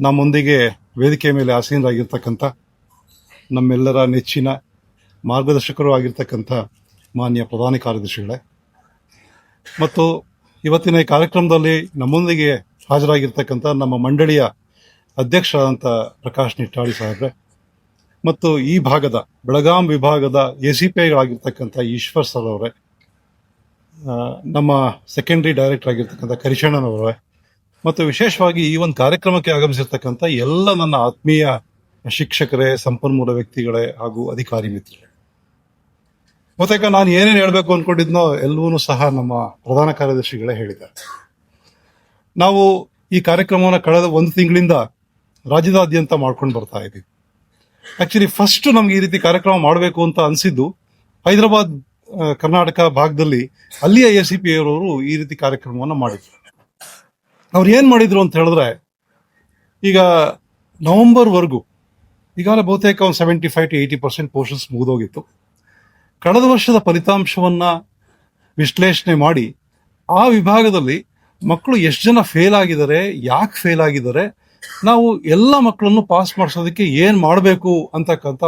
ನಮ್ಮೊಂದಿಗೆ ವೇದಿಕೆ ಮೇಲೆ ಆಸೀನರಾಗಿರ್ತಕ್ಕಂಥ ನಮ್ಮೆಲ್ಲರ ನೆಚ್ಚಿನ ಮಾರ್ಗದರ್ಶಕರು ಆಗಿರ್ತಕ್ಕಂಥ ಮಾನ್ಯ ಪ್ರಧಾನ ಕಾರ್ಯದರ್ಶಿಗಳೇ ಮತ್ತು ಇವತ್ತಿನ ಈ ಕಾರ್ಯಕ್ರಮದಲ್ಲಿ ನಮ್ಮೊಂದಿಗೆ ಹಾಜರಾಗಿರ್ತಕ್ಕಂಥ ನಮ್ಮ ಮಂಡಳಿಯ ಅಧ್ಯಕ್ಷರಾದಂಥ ಪ್ರಕಾಶ್ ನಿಟ್ಟಾಳಿ ಸಾಹೇಬ್ರೆ ಮತ್ತು ಈ ಭಾಗದ ಬೆಳಗಾಂ ವಿಭಾಗದ ACPIಗಳಾಗಿರ್ತಕ್ಕಂಥ ಈಶ್ವರ್ ಸರ್ ಅವರೇ, ನಮ್ಮ ಸೆಕೆಂಡರಿ ಡೈರೆಕ್ಟರ್ ಆಗಿರ್ತಕ್ಕಂಥ ಕರಿಶಣ್ಣನವರೇ ಮತ್ತು ವಿಶೇಷವಾಗಿ ಈ ಒಂದು ಕಾರ್ಯಕ್ರಮಕ್ಕೆ ಆಗಮಿಸಿರ್ತಕ್ಕಂಥ ಎಲ್ಲ ನನ್ನ ಆತ್ಮೀಯ ಶಿಕ್ಷಕರೇ, ಸಂಪನ್ಮೂಲ ವ್ಯಕ್ತಿಗಳೇ ಹಾಗೂ ಅಧಿಕಾರಿ ಮಿತ್ರರೇ. ಬಹುತೇಕ ನಾನು ಏನೇನು ಹೇಳಬೇಕು ಅಂದ್ಕೊಂಡಿದ್ನೋ ಎಲ್ಲವೂ ಸಹ ನಮ್ಮ ಪ್ರಧಾನ ಕಾರ್ಯದರ್ಶಿಗಳೇ ಹೇಳಿದ್ದಾರೆ. ನಾವು ಈ ಕಾರ್ಯಕ್ರಮವನ್ನು ಕಳೆದ 1 ತಿಂಗಳಿಂದ ರಾಜ್ಯದಾದ್ಯಂತ ಮಾಡ್ಕೊಂಡು ಬರ್ತಾ ಇದ್ದೀವಿ. ಆಕ್ಚುಲಿ ಫಸ್ಟ್ ನಮ್ಗೆ ಈ ರೀತಿ ಕಾರ್ಯಕ್ರಮ ಮಾಡಬೇಕು ಅಂತ ಅನಿಸಿದ್ದು ಹೈದರಾಬಾದ್ ಕರ್ನಾಟಕ ಭಾಗದಲ್ಲಿ ಅಲ್ಲಿಯ ACPI ಅವರವರು ಈ ರೀತಿ ಕಾರ್ಯಕ್ರಮವನ್ನು ಮಾಡಿದ್ರು. ಅವ್ರು ಏನ್ ಮಾಡಿದ್ರು ಅಂತ ಹೇಳಿದ್ರೆ, ಈಗ ನವೆಂಬರ್ವರೆಗೂ ಈಗಾಗಲೇ ಬಹುತೇಕ ಒಂದು 75 to 80% ಪೋರ್ಷನ್ಸ್ ಮುಗಿದೋಗಿತ್ತು. ಕಳೆದ ವರ್ಷದ ಫಲಿತಾಂಶವನ್ನ ವಿಶ್ಲೇಷಣೆ ಮಾಡಿ ಆ ವಿಭಾಗದಲ್ಲಿ ಮಕ್ಕಳು ಎಷ್ಟು ಜನ ಫೇಲ್ ಆಗಿದ್ದಾರೆ, ಯಾಕೆ ಫೇಲ್ ಆಗಿದ್ದಾರೆ, ನಾವು ಎಲ್ಲ ಮಕ್ಕಳನ್ನು ಪಾಸ್ ಮಾಡಿಸೋದಕ್ಕೆ ಏನ್ ಮಾಡಬೇಕು ಅಂತಕ್ಕಂಥ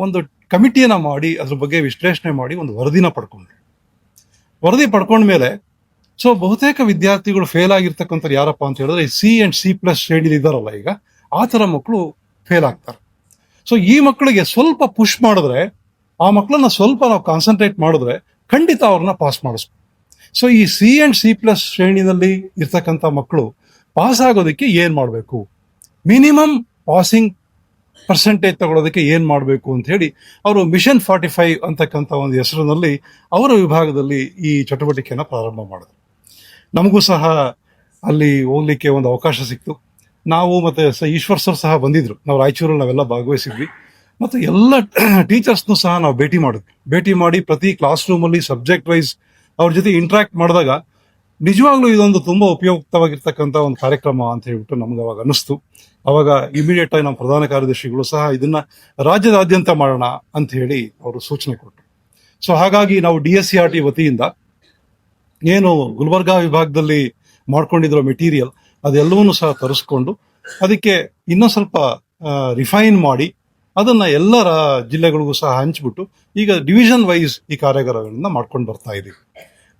ಒಂದು ಕಮಿಟಿಯನ್ನ ಮಾಡಿ ಅದ್ರ ಬಗ್ಗೆ ವಿಶ್ಲೇಷಣೆ ಮಾಡಿ ಒಂದು ವರದಿ ಪಡ್ಕೊಂಡ್ಮೇಲೆ ಸೊ ಬಹುತೇಕ ವಿದ್ಯಾರ್ಥಿಗಳು ಫೇಲ್ ಆಗಿರ್ತಕ್ಕಂಥ ಯಾರಪ್ಪ ಅಂತ ಹೇಳಿದ್ರೆ C and C+ ಶ್ರೇಣಿಲಿ ಇದ್ದಾರಲ್ಲ, ಈಗ ಆ ಥರ ಮಕ್ಕಳು ಫೇಲ್ ಆಗ್ತಾರೆ. ಸೊ ಈ ಮಕ್ಕಳಿಗೆ ಸ್ವಲ್ಪ ಪುಷ್ ಮಾಡಿದ್ರೆ, ಆ ಮಕ್ಕಳನ್ನ ಸ್ವಲ್ಪ ನಾವು ಕಾನ್ಸಂಟ್ರೇಟ್ ಮಾಡಿದ್ರೆ ಖಂಡಿತ ಅವ್ರನ್ನ ಪಾಸ್ ಮಾಡಿಸ್ಬೋದು. ಸೊ ಈ C and C+ ಶ್ರೇಣಿನಲ್ಲಿ ಇರ್ತಕ್ಕಂಥ ಮಕ್ಕಳು ಪಾಸ್ ಆಗೋದಕ್ಕೆ ಏನ್ ಮಾಡಬೇಕು, ಮಿನಿಮಮ್ ಪಾಸಿಂಗ್ ಪರ್ಸೆಂಟೇಜ್ ತಗೊಳ್ಳೋದಕ್ಕೆ ಏನ್ ಮಾಡಬೇಕು ಅಂತ ಹೇಳಿ ಅವರು ಮಿಷನ್ 45 ಅಂತಕ್ಕಂಥ ಒಂದು ಹೆಸರಿನಲ್ಲಿ ಅವರ ವಿಭಾಗದಲ್ಲಿ ಈ ಚಟುವಟಿಕೆಯನ್ನು ಪ್ರಾರಂಭ ಮಾಡಿದ್ರು. ನಮಗೂ ಸಹ ಅಲ್ಲಿ ಹೋಗ್ಲಿಕ್ಕೆ ಒಂದು ಅವಕಾಶ ಸಿಕ್ತು. ನಾವು ಮತ್ತೆ ಈಶ್ವರ್ ಸರ್ ಸಹ ಬಂದಿದ್ರು. ನಾವು ರಾಯಚೂರಲ್ಲಿ ನಾವೆಲ್ಲ ಭಾಗವಹಿಸಿದ್ವಿ ಮತ್ತು ಎಲ್ಲ ಟೀಚರ್ಸ್ನು ಸಹ ನಾವು ಭೇಟಿ ಮಾಡಿ ಪ್ರತಿ ಕ್ಲಾಸ್ ರೂಮಲ್ಲಿ ಸಬ್ಜೆಕ್ಟ್ ವೈಸ್ ಅವ್ರ ಜೊತೆ ಇಂಟ್ರಾಕ್ಟ್ ಮಾಡಿದಾಗ ನಿಜವಾಗ್ಲೂ ಇದೊಂದು ತುಂಬಾ ಉಪಯುಕ್ತವಾಗಿರ್ತಕ್ಕಂಥ ಒಂದು ಕಾರ್ಯಕ್ರಮ ಅಂತ ಹೇಳ್ಬಿಟ್ಟು ನಮ್ಗೆ ಅವಾಗ ಅನಿಸ್ತು. ಅವಾಗ ಇಮಿಡಿಯೇಟ್ ಆಗಿ ನಮ್ಮ ಪ್ರಧಾನ ಕಾರ್ಯದರ್ಶಿಗಳು ಸಹ ಇದನ್ನ ರಾಜ್ಯದಾದ್ಯಂತ ಮಾಡೋಣ ಅಂತ ಹೇಳಿ ಅವರು ಸೂಚನೆ ಕೊಟ್ಟರು. ಸೊ ಹಾಗಾಗಿ ನಾವು DSCRT ವತಿಯಿಂದ ಏನು ಗುಲ್ಬರ್ಗಾ ವಿಭಾಗದಲ್ಲಿ ಮಾಡ್ಕೊಂಡಿರೋ ಮೆಟೀರಿಯಲ್ ಅದೆಲ್ಲವನ್ನೂ ಸಹ ತರಿಸ್ಕೊಂಡು ಅದಕ್ಕೆ ಇನ್ನೂ ಸ್ವಲ್ಪ ರಿಫೈನ್ ಮಾಡಿ ಅದನ್ನ ಎಲ್ಲ ಜಿಲ್ಲೆಗಳಿಗೂ ಸಹ ಹಂಚ್ಬಿಟ್ಟು ಈಗ ಡಿವಿಷನ್ ವೈಸ್ ಈ ಕಾರ್ಯಾಗಾರಗಳನ್ನ ಮಾಡ್ಕೊಂಡು ಬರ್ತಾ ಇದ್ದೀವಿ.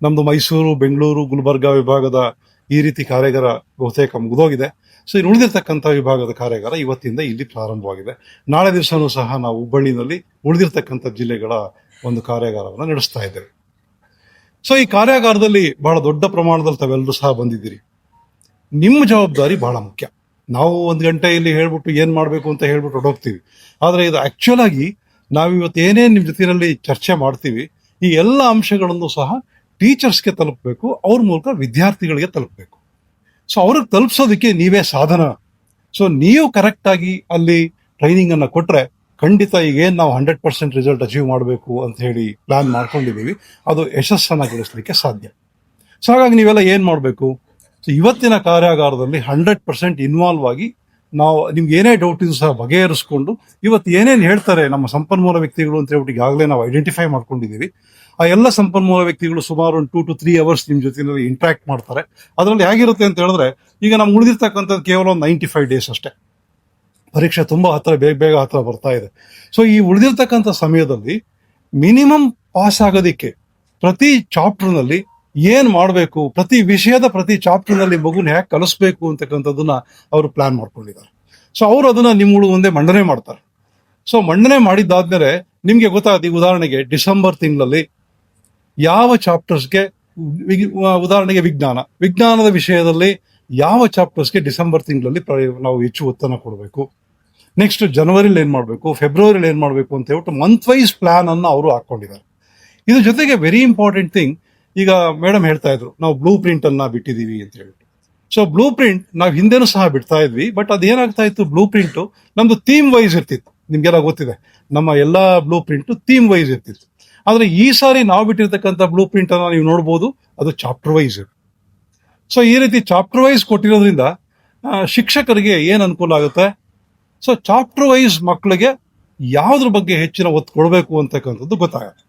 ನಮ್ದು ಮೈಸೂರು, ಬೆಂಗಳೂರು, ಗುಲ್ಬರ್ಗಾ ವಿಭಾಗದ ಈ ರೀತಿ ಕಾರ್ಯಾಗಾರ ಬಹುತೇಕ ಮುಗಿದೋಗಿದೆ. ಸೊ ಇನ್ನು ಉಳಿದಿರ್ತಕ್ಕಂಥ ವಿಭಾಗದ ಕಾರ್ಯಾಗಾರ ಇವತ್ತಿಂದ ಇಲ್ಲಿ ಪ್ರಾರಂಭವಾಗಿದೆ. ನಾಳೆ ದಿವಸನೂ ಸಹ ನಾವು ಹುಬ್ಬಳ್ಳಿನಲ್ಲಿ ಉಳಿದಿರ್ತಕ್ಕಂಥ ಜಿಲ್ಲೆಗಳ ಒಂದು ಕಾರ್ಯಾಗಾರವನ್ನು ನಡೆಸ್ತಾ ಇದ್ದೇವೆ. ಸೊ ಈ ಕಾರ್ಯಾಗಾರದಲ್ಲಿ ಬಹಳ ದೊಡ್ಡ ಪ್ರಮಾಣದಲ್ಲಿ ತಾವೆಲ್ಲರೂ ಸಹ ಬಂದಿದ್ದೀರಿ. ನಿಮ್ಮ ಜವಾಬ್ದಾರಿ ಬಹಳ ಮುಖ್ಯ. ನಾವು 1 ಗಂಟೆಯಲ್ಲಿ ಹೇಳ್ಬಿಟ್ಟು ಏನ್ ಮಾಡಬೇಕು ಅಂತ ಹೇಳ್ಬಿಟ್ಟು ಹೊರಟೋಗ್ತೀವಿ. ಆದ್ರೆ ಇದು ಆಕ್ಚುಲ್ ಆಗಿ ನಾವಿವತ್ತು ಏನೇನು ನಿಮ್ಮ ಜೊತೆಯಲ್ಲಿ ಚರ್ಚೆ ಮಾಡ್ತೀವಿ ಈ ಎಲ್ಲ ಅಂಶಗಳನ್ನು ಸಹ ಟೀಚರ್ಸ್ಗೆ ತಲುಪಬೇಕು, ಅವ್ರ ಮೂಲಕ ವಿದ್ಯಾರ್ಥಿಗಳಿಗೆ ತಲುಪಬೇಕು. ಸೊ ಅವ್ರಿಗೆ ತಲುಪಿಸೋದಕ್ಕೆ ನೀವೇ ಸಾಧನ. ಸೊ ನೀವು ಕರೆಕ್ಟ್ ಆಗಿ ಅಲ್ಲಿ ಟ್ರೈನಿಂಗ್ ಅನ್ನ ಕೊಟ್ರೆ ಖಂಡಿತ ಈಗ ಏನ್ ನಾವು 100% ರಿಸಲ್ಟ್ ಅಚೀವ್ ಮಾಡಬೇಕು ಅಂತ ಹೇಳಿ ಪ್ಲಾನ್ ಮಾಡ್ಕೊಂಡಿದ್ದೀವಿ, ಅದು ಯಶಸ್ಸನ್ನ ಗಳಿಸಲಿಕ್ಕೆ ಸಾಧ್ಯ. ಸೊ ಹಾಗಾಗಿ ನೀವೆಲ್ಲ ಏನ್ ಮಾಡಬೇಕು, ಸೊ ಇವತ್ತಿನ ಕಾರ್ಯಾಗಾರದಲ್ಲಿ 100% ಇನ್ವಾಲ್ವ್ ಆಗಿ ನಾವು ನಿಮ್ಗೆ ಏನೇ ಡೌಟ್ ಇದ್ರು ಸಹ ಬಗೆಹರಿಸ್ಕೊಂಡು ಇವತ್ತು ಏನೇನು ಹೇಳ್ತಾರೆ ನಮ್ಮ ಸಂಪನ್ಮೂಲ ವ್ಯಕ್ತಿಗಳು ಅಂತ ಹೇಳ್ಬಿಟ್ಟು ಈಗಾಗಲೇ ನಾವು ಐಡೆಂಟಿಫೈ ಮಾಡ್ಕೊಂಡಿದ್ದೀವಿ. ಆ ಎಲ್ಲ ಸಂಪನ್ಮೂಲ ವ್ಯಕ್ತಿಗಳು ಸುಮಾರು 2 to 3 ಅವರ್ಸ್ ನಿಮ್ ಜೊತೆಯಲ್ಲಿ ಇಂಟ್ರಾಕ್ಟ್ ಮಾಡ್ತಾರೆ. ಅದರಲ್ಲಿ ಹೇಗಿರುತ್ತೆ ಅಂತ ಹೇಳಿದ್ರೆ, ಈಗ ನಮ್ಗೆ ಉಳಿದಿರ್ತಕ್ಕಂಥದ್ದು ಕೇವಲ 95 ಡೇಸ್ ಅಷ್ಟೇ. ಪರೀಕ್ಷೆ ತುಂಬಾ ಬೇಗ ಹತ್ರ ಬರ್ತಾ ಇದೆ. ಸೊ ಈ ಉಳಿದಿರ್ತಕ್ಕಂಥ ಸಮಯದಲ್ಲಿ ಮಿನಿಮಮ್ ಪಾಸ್ ಆಗೋದಿಕ್ಕೆ ಪ್ರತಿ ಚಾಪ್ಟರ್ನಲ್ಲಿ ಏನ್ ಮಾಡಬೇಕು, ಪ್ರತಿ ವಿಷಯದ ಪ್ರತಿ ಚಾಪ್ಟರ್ನಲ್ಲಿ ಮಗುನ ಹೇಗೆ ಕಲಿಸ್ಬೇಕು ಅಂತಕ್ಕಂಥದ್ದನ್ನ ಅವರು ಪ್ಲಾನ್ ಮಾಡ್ಕೊಂಡಿದ್ದಾರೆ. ಸೊ ಅವರು ಅದನ್ನ ನಿಮ್ಮ ಮುಂದೆ ಮಂಡನೆ ಮಾಡ್ತಾರೆ. ಸೊ ಮಂಡನೆ ಮಾಡಿದ್ದಾದ್ಮೇಲೆ ನಿಮ್ಗೆ ಗೊತ್ತಾಗುತ್ತೆ, ಈಗ ಉದಾಹರಣೆಗೆ ಡಿಸೆಂಬರ್ ತಿಂಗಳಲ್ಲಿ ಯಾವ ಚಾಪ್ಟರ್ಸ್ಗೆ, ಉದಾಹರಣೆಗೆ ವಿಜ್ಞಾನದ ವಿಷಯದಲ್ಲಿ ಯಾವ ಚಾಪ್ಟರ್ಸ್ಗೆ ಡಿಸೆಂಬರ್ ತಿಂಗಳಲ್ಲಿ ನಾವು ಹೆಚ್ಚು ಒತ್ತನ್ನು ಕೊಡಬೇಕು, ನೆಕ್ಸ್ಟ್ ಜನವರಿಲಿ ಏನ್ ಮಾಡಬೇಕು, ಫೆಬ್ರವರಿಲಿ ಏನ್ ಮಾಡಬೇಕು ಅಂತ ಹೇಳ್ಬಿಟ್ಟು ಮಂತ್ ವೈಸ್ ಪ್ಲಾನ್ ಅನ್ನು ಅವರು ಹಾಕೊಂಡಿದ್ದಾರೆ. ಇದ್ರ ಜೊತೆಗೆ ವೆರಿ ಇಂಪಾರ್ಟೆಂಟ್ ಥಿಂಗ್, ಈಗ ಮೇಡಮ್ ಹೇಳ್ತಾ ಇದ್ರು ನಾವು ಬ್ಲೂ ಪ್ರಿಂಟ್ ಅನ್ನ ಬಿಟ್ಟಿದೀವಿ ಅಂತ ಹೇಳ್ಬಿಟ್ಟು. ಸೊ ಬ್ಲೂ ಪ್ರಿಂಟ್ ನಾವು ಹಿಂದೆನೂ ಸಹ ಬಿಡ್ತಾ ಇದ್ವಿ, ಬಟ್ ಅದೇನಾಗ್ತಾ ಇತ್ತು, ಬ್ಲೂ ಪ್ರಿಂಟ್ ನಮ್ದು ಥೀಮ್ ವೈಸ್ ಇರ್ತಿತ್ತು. ನಿಮ್ಗೆಲ್ಲ ಗೊತ್ತಿದೆ, ನಮ್ಮ ಎಲ್ಲಾ ಬ್ಲೂ ಪ್ರಿಂಟ್ ಥೀಮ್ ವೈಸ್ ಇರ್ತಿತ್ತು. ಆದ್ರೆ ಈ ಸಾರಿ ನಾವು ಬಿಟ್ಟಿರ್ತಕ್ಕಂಥ ಬ್ಲೂ ಪ್ರಿಂಟ್ ಅನ್ನ ನೀವು ನೋಡ್ಬೋದು, ಅದು ಚಾಪ್ಟರ್ ವೈಸ್. ಸೊ ಈ ರೀತಿ ಚಾಪ್ಟರ್ ವೈಸ್ ಕೊಟ್ಟಿರೋದ್ರಿಂದ ಶಿಕ್ಷಕರಿಗೆ ಏನ್ ಅನುಕೂಲ ಆಗುತ್ತೆ, ಸೊ ಚಾಪ್ಟರ್ ವೈಸ್ ಮಕ್ಕಳಿಗೆ ಯಾವ್ದ್ರ ಬಗ್ಗೆ ಹೆಚ್ಚಿನ ಒತ್ತು ಕೊಡಬೇಕು ಅಂತಕ್ಕಂಥದ್ದು ಗೊತ್ತಾಗುತ್ತೆ.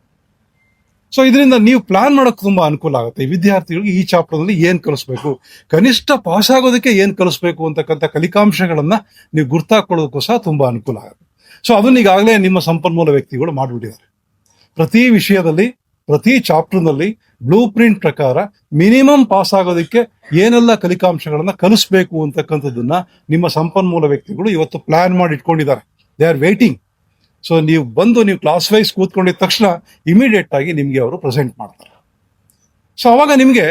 ಸೊ ಇದರಿಂದ ನೀವು ಪ್ಲಾನ್ ಮಾಡೋಕೆ ತುಂಬಾ ಅನುಕೂಲ ಆಗುತ್ತೆ. ಈ ವಿದ್ಯಾರ್ಥಿಗಳಿಗೆ ಈ ಚಾಪ್ಟರ್ನಲ್ಲಿ ಏನ್ ಕಲಿಸ್ಬೇಕು, ಕನಿಷ್ಠ ಪಾಸ್ ಆಗೋದಕ್ಕೆ ಏನ್ ಕಲಿಸ್ಬೇಕು ಅಂತಕ್ಕಂಥ ಕಲಿಕಾಂಶಗಳನ್ನ ನೀವು ಗುರ್ತಾಕೊಳ್ಳೋದಕ್ಕೂ ಸಹ ತುಂಬಾ ಅನುಕೂಲ ಆಗುತ್ತೆ. ಸೊ ಅದನ್ನ ಈಗಾಗಲೇ ನಿಮ್ಮ ಸಂಪನ್ಮೂಲ ವ್ಯಕ್ತಿಗಳು ಮಾಡಿಬಿಟ್ಟಿದ್ದಾರೆ. ಪ್ರತಿ ವಿಷಯದಲ್ಲಿ, ಪ್ರತಿ ಚಾಪ್ಟರ್ನಲ್ಲಿ ಬ್ಲೂ ಪ್ರಿಂಟ್ ಪ್ರಕಾರ ಮಿನಿಮಮ್ ಪಾಸ್ ಆಗೋದಕ್ಕೆ ಏನೆಲ್ಲ ಕಲಿಕಾಂಶಗಳನ್ನ ಕಲಿಸ್ಬೇಕು ಅಂತಕ್ಕಂಥದ್ದನ್ನ ನಿಮ್ಮ ಸಂಪನ್ಮೂಲ ವ್ಯಕ್ತಿಗಳು ಇವತ್ತು ಪ್ಲಾನ್ ಮಾಡಿ ಇಟ್ಕೊಂಡಿದ್ದಾರೆ. They are waiting. ಸೊ ನೀವು ಬಂದು ನೀವು ಕ್ಲಾಸ್ ವೈಸ್ ಕೂತ್ಕೊಂಡಿದ ತಕ್ಷಣ ಇಮಿಡಿಯೇಟ್ ಆಗಿ ನಿಮ್ಗೆ ಅವರು ಪ್ರೆಸೆಂಟ್ ಮಾಡ್ತಾರೆ. ಸೊ ಅವಾಗ ನಿಮ್ಗೆ